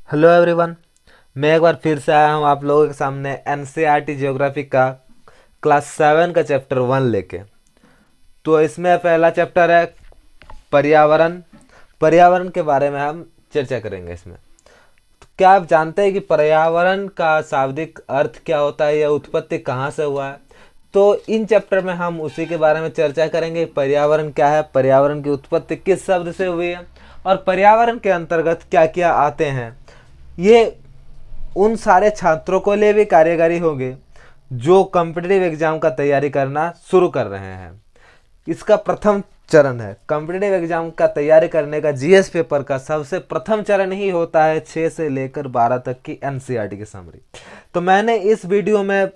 Hello everyone. मैं एक बार फिर से आया हूँ आप लोगों के सामने एनसीईआरटी ज्योग्राफी का क्लास 7 का चैप्टर 1 लेके। तो इसमें पहला चैप्टर है पर्यावरण। पर्यावरण के बारे में हम चर्चा करेंगे इसमें। तो क्या आप जानते हैं कि पर्यावरण का शाब्दिक अर्थ क्या होता है या उत्पत्ति कहाँ से हुआ है? तो इन चैप्टर में हम उसी के बारे में चर्चा करेंगे। पर्यावरण क्या है, पर्यावरण की उत्पत्ति किस शब्द से हुई है और पर्यावरण के अंतर्गत क्या क्या आते हैं। ये उन सारे छात्रों को लिए भी कार्यकारी होंगे जो कॉम्पिटिटिव एग्जाम का तैयारी करना शुरू कर रहे हैं। इसका प्रथम चरण है कॉम्पिटिटिव एग्जाम का तैयारी करने का। जीएस पेपर का सबसे प्रथम चरण ही होता है 6 से लेकर 12 तक की एनसीईआरटी की समरी। तो मैंने इस वीडियो में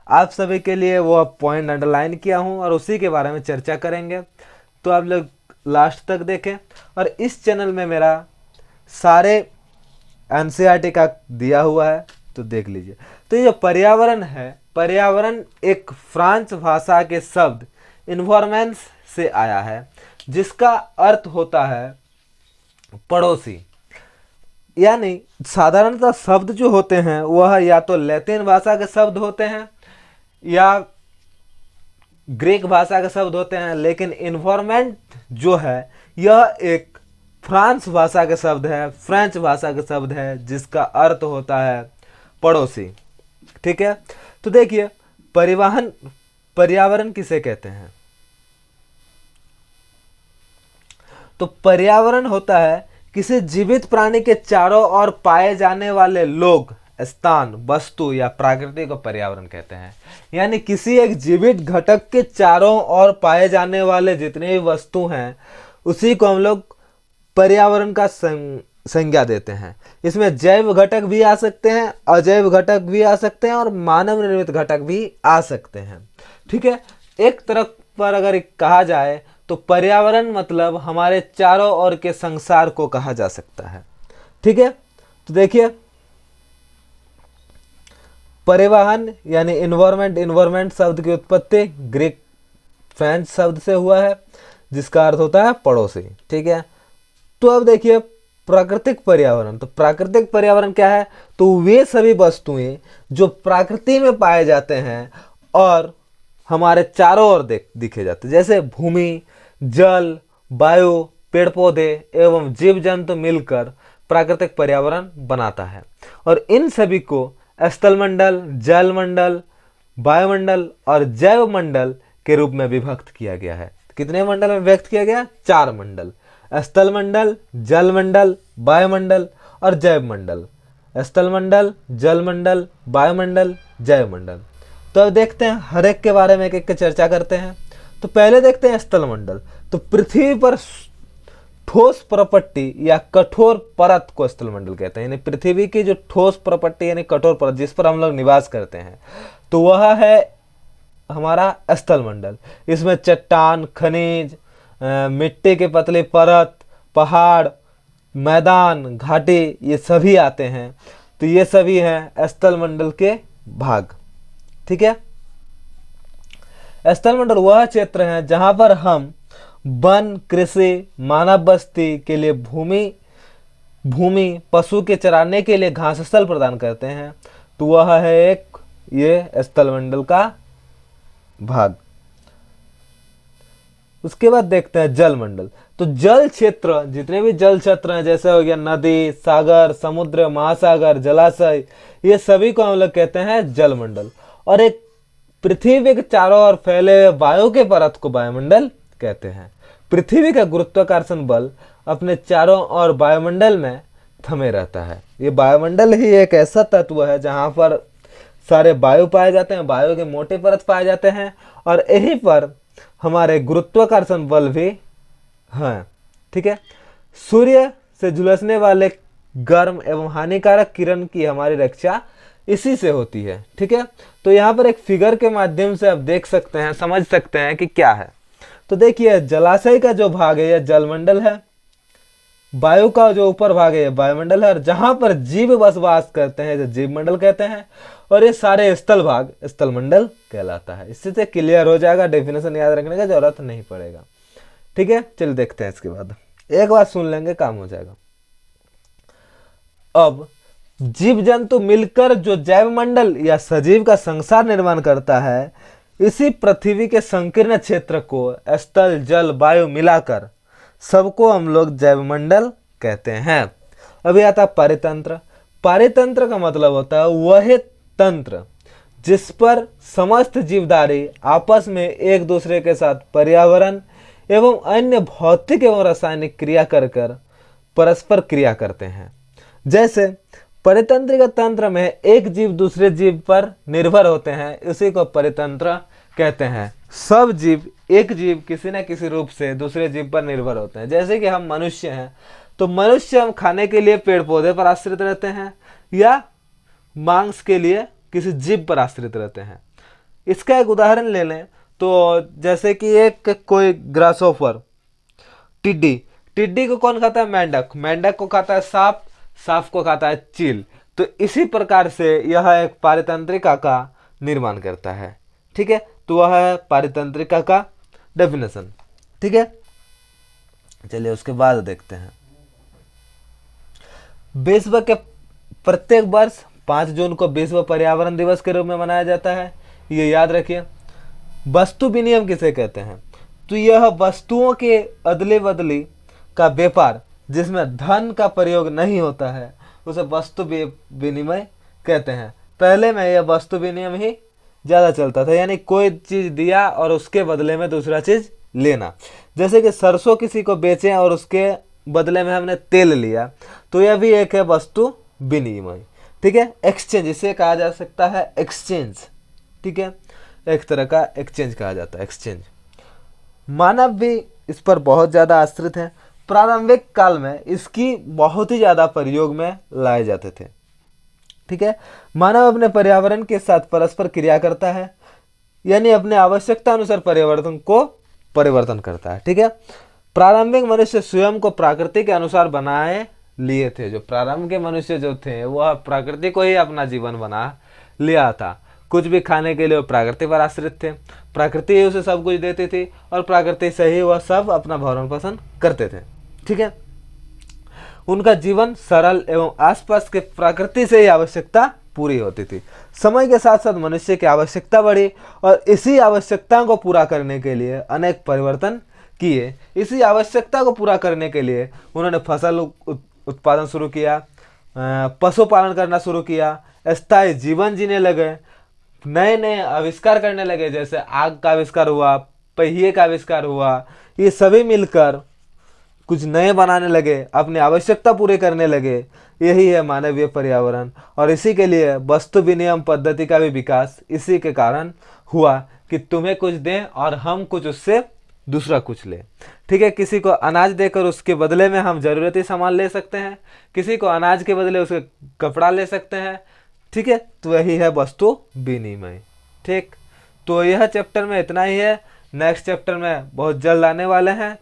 आप सभी के लिए वो पॉइंट अंडरलाइन किया हूँ और उसी के बारे में चर्चा करेंगे। तो आप लोग लास्ट तक देखें। और इस चैनल में मेरा सारे एनसीईआरटी का दिया हुआ है, तो देख लीजिए। तो ये पर्यावरण है, पर्यावरण एक फ्रांस भाषा के शब्द इन्वायरमेंट से आया है, जिसका अर्थ होता है पड़ोसी। यानी साधारणतः शब्द जो होते हैं वह या तो लैटिन भाषा के शब्द होते हैं या ग्रीक भाषा के शब्द होते हैं, लेकिन इन्वायरमेंट जो है यह एक फ्रांस भाषा के शब्द है, फ्रेंच भाषा के शब्द है, जिसका अर्थ होता है पड़ोसी। ठीक है। तो देखिए, परिवहन पर्यावरण किसे कहते हैं? तो पर्यावरण होता है किसी जीवित प्राणी के चारों ओर पाए जाने वाले लोग, स्थान, वस्तु या प्रकृति को पर्यावरण कहते हैं। यानी किसी एक जीवित घटक के चारों ओर पाए जाने वाले जितने भी वस्तु हैं उसी को हम लोग पर्यावरण का संज्ञा देते हैं। इसमें जैव घटक भी आ सकते हैं, अजैव घटक भी आ सकते हैं और मानव निर्मित घटक भी आ सकते हैं। ठीक है। एक तरफ पर अगर कहा जाए तो पर्यावरण मतलब हमारे चारों ओर के संसार को कहा जा सकता है। ठीक है। तो देखिए, परिवहन यानी इन्वायरमेंट, इन्वायरमेंट शब्द की उत्पत्ति ग्रीक फ्रेंच शब्द से हुआ है, जिसका अर्थ होता है पड़ोसी। ठीक है। तो अब देखिए प्राकृतिक पर्यावरण। तो प्राकृतिक पर्यावरण क्या है? तो वे सभी वस्तुएं जो प्रकृति में पाए जाते हैं और हमारे चारों ओर दिखे जाते हैं, जैसे भूमि, जल, वायु, पेड़ पौधे एवं जीव जंतु मिलकर प्राकृतिक पर्यावरण बनाता है। और इन सभी को स्थलमंडल, जलमंडल, वायुमंडल और जैव मंडल के रूप में विभक्त किया गया है। कितने मंडल में व्यक्त किया गया? 4 मंडल। स्थल मंडल, जल मंडल, वायुमंडल और जैव मंडल। स्थल मंडल, जल मंडल, वायुमंडल, जैव मंडल। तो अब देखते हैं हर एक के बारे में एक एक चर्चा करते हैं। तो पहले देखते हैं स्थल मंडल। तो पृथ्वी पर ठोस प्रपट्टी या कठोर परत को स्थल मंडल कहते हैं। यानी पृथ्वी की जो ठोस प्रपट्टी यानी कठोर परत जिस पर हम लोग निवास करते हैं, तो वह है हमारा स्थल मंडल। इसमें चट्टान, खनिज, मिट्टी की पतली परत, पहाड़, मैदान, घाटी, ये सभी आते हैं। तो ये सभी हैं स्थल मंडल के भाग। ठीक है। स्थल मंडल वह क्षेत्र है जहां पर हम वन, कृषि, मानव बस्ती के लिए भूमि, पशु के चराने के लिए घास स्थल प्रदान करते हैं। तो वह है एक ये स्थल मंडल का भाग। उसके बाद देखते हैं जल मंडल। तो जल क्षेत्र, जितने भी जल क्षेत्र हैं, जैसे हो गया नदी, सागर, समुद्र, महासागर, जलाशय, ये सभी को हम लोग कहते हैं जल मंडल। और एक पृथ्वी के चारों ओर फैले वायु के परत को वायुमंडल कहते हैं। पृथ्वी का गुरुत्वाकर्षण बल अपने चारों ओर वायुमंडल में थमे रहता है। ये वायुमंडल ही एक ऐसा तत्व है जहां पर सारे वायु पाए जाते हैं, वायु के मोटे परत पाए जाते हैं और यहीं पर हमारे गुरुत्वाकर्षण बल भी हैं। ठीक है। सूर्य से झुलसने वाले गर्म एवं हानिकारक किरण की हमारी रक्षा इसी से होती है। ठीक है। तो यहाँ पर एक फिगर के माध्यम से आप देख सकते हैं, समझ सकते हैं कि क्या है। तो देखिए, जलाशय का जो भाग है यह जलमंडल है, वायु का जो ऊपर भाग है यह वायुमंडल है, और जहां पर जीव बसवास करते हैं जो जीव मंडल कहते हैं, और ये सारे स्थल भाग स्थल मंडल कहलाता है। इससे तो क्लियर हो जाएगा, डेफिनेशन याद रखने का जरूरत नहीं पड़ेगा। ठीक है। चलिए देखते हैं इसके बाद, एक बार सुन लेंगे काम हो जाएगा। अब जीव जंतु मिलकर जो जैव मंडल या सजीव का संसार निर्माण करता है, इसी पृथ्वी के संकीर्ण क्षेत्र को स्थल जल वायु मिलाकर सबको हम लोग जैव मंडल कहते हैं। अभी आता है पारितंत्र। पारितंत्र का मतलब होता है वह तंत्र जिस पर समस्त जीवधारी आपस में एक दूसरे के साथ पर्यावरण एवं अन्य भौतिक एवं रासायनिक क्रिया कर परस्पर क्रिया करते हैं। जैसे परितंत्रिका तंत्र में एक जीव दूसरे जीव पर निर्भर होते हैं, इसी को परितंत्र कहते हैं। सब जीव, एक जीव किसी न किसी रूप से दूसरे जीव पर निर्भर होते हैं। जैसे कि हम मनुष्य हैं, तो मनुष्य हम खाने के लिए पेड़ पौधे पर आश्रित रहते हैं या मांस के लिए किसी जीव पर आश्रित रहते हैं। इसका एक उदाहरण ले लें तो जैसे कि एक कोई ग्रासहोफर, टिड्डी, टिड्डी को कौन खाता है? मेंढक, मेंढक को खाता है सांप, सांप को खाता है चील। तो इसी प्रकार से यह एक पारितंत्रिका का निर्माण करता है। ठीक है, तो वह है पारितंत्रिका का डेफिनेशन। ठीक है, चलिए उसके बाद देखते हैं। विश्व के प्रत्येक वर्ष 5 जून को विश्व पर्यावरण दिवस के रूप में मनाया जाता है, ये याद रखिए। वस्तु विनिमय किसे कहते हैं? तो यह वस्तुओं के अदले बदली का व्यापार जिसमें धन का प्रयोग नहीं होता है, उसे वस्तु विनिमय कहते हैं। पहले में यह वस्तु विनिमय ही ज़्यादा चलता था, यानी कोई चीज़ दिया और उसके बदले में दूसरा चीज़ लेना। जैसे कि सरसों किसी को बेचें और उसके बदले में हमने तेल लिया, तो यह भी एक है वस्तु विनिमय। ठीक है, एक्सचेंज इसे कहा जा सकता है, एक्सचेंज। ठीक है, एक तरह का एक्सचेंज कहा जाता है, एक्सचेंज। मानव भी इस पर बहुत ज़्यादा आश्रित है। प्रारंभिक काल में इसकी बहुत ही ज़्यादा प्रयोग में लाए जाते थे। ठीक है, मानव अपने पर्यावरण के साथ परस्पर क्रिया करता है, यानी अपने आवश्यकता अनुसार पर्यावरण को परिवर्तन करता है। ठीक है, प्रारंभिक मनुष्य स्वयं को प्रकृति के अनुसार बनाए लिए थे। जो प्रारंभ के मनुष्य जो थे वह प्रकृति को ही अपना जीवन बना लिया था। कुछ भी खाने के लिए वो प्रकृति पर आश्रित थे, प्रकृति ही उसे सब कुछ देती थी और प्रकृति से ही वह सब अपना भरण पोषण करते थे। ठीक है, उनका जीवन सरल एवं आसपास के प्रकृति से ही आवश्यकता पूरी होती थी। समय के साथ साथ मनुष्य की आवश्यकता बढ़ी और इसी आवश्यकताओं को पूरा करने के लिए अनेक परिवर्तन किए। इसी आवश्यकता को पूरा करने के लिए उन्होंने फसल उत्पादन शुरू किया, पशुपालन करना शुरू किया, स्थायी जीवन जीने लगे, नए नए आविष्कार करने लगे। जैसे आग का आविष्कार हुआ, पहिए का आविष्कार हुआ, ये सभी मिलकर कुछ नए बनाने लगे, अपनी आवश्यकता पूरी करने लगे। यही है मानवीय पर्यावरण। और इसी के लिए वस्तु विनिमय पद्धति का भी विकास इसी के कारण हुआ कि तुम्हें कुछ दें और हम कुछ उससे दूसरा कुछ लें। ठीक है, किसी को अनाज देकर उसके बदले में हम ज़रूरती सामान ले सकते हैं, किसी को अनाज के बदले उसके कपड़ा ले सकते हैं। ठीक है, तो यही है वस्तु विनिमय। ठीक, तो यह चैप्टर में इतना ही है। नेक्स्ट चैप्टर में बहुत जल्द आने वाले हैं।